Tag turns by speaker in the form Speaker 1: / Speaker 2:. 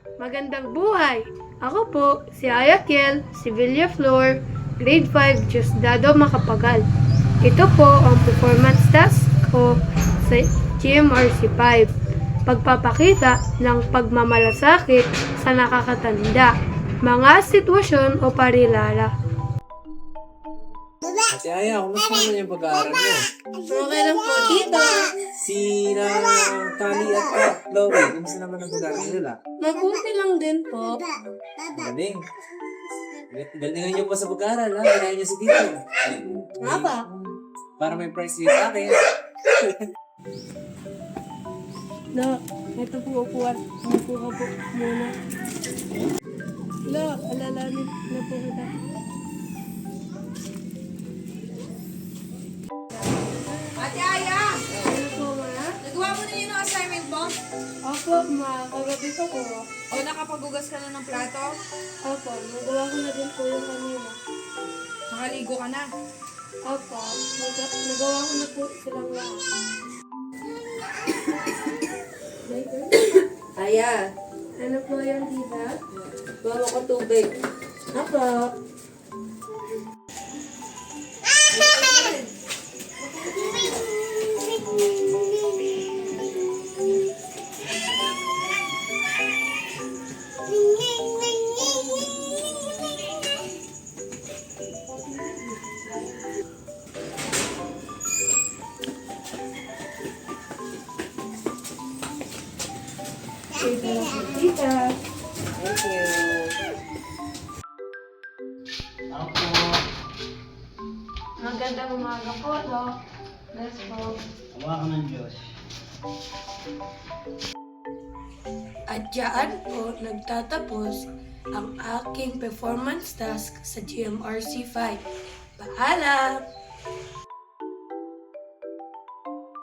Speaker 1: Magandang buhay! Ako po, si Ayakiel, si Villaflor, Grade 5, Diosdado Macapagal. Ito po ang performance task ko sa GMRC 5. Pagpapakita ng pagmamalasakit sa nakakatanda, mga sitwasyon o parilala.
Speaker 2: Ate Aya, kumusta naman yung pag-aaral mo?
Speaker 1: Okay lang po dito.
Speaker 2: Si Kali at Chloe, kumusta naman ang pag-aaral nila?
Speaker 1: Mabuti lang din po.
Speaker 2: Galing. Galingan niyo pa sa pag-aaral, ha? Kinain niyo si Tito.
Speaker 1: Nga ba?
Speaker 2: Para may prize din sa akin.
Speaker 1: Lo, ito po upuan. Umupo ka po muna. Lo, alalamin na po kita.
Speaker 3: Ate Aya!
Speaker 1: Ano po ma?
Speaker 3: Nagawa mo na yun ang assignment mo?
Speaker 1: Opo ma, kagabi ko po.
Speaker 3: O nakapaghugas ka na ng plato?
Speaker 1: Opo, nagawa ko na din po yung kanina.
Speaker 3: Nakaligo ka na?
Speaker 1: Opo, nagawa ko na po silang lahat.
Speaker 4: Aya,
Speaker 1: Ano po yung tita?
Speaker 4: bawa ko tubig.
Speaker 1: Opo. Tita na po, tita.
Speaker 4: Thank you.
Speaker 1: Magandang umaga po, no? Let's go.
Speaker 5: Hawakan ng Diyos.
Speaker 1: At dyan po nagtatapos ang aking performance task sa GMRC 5. Paalam!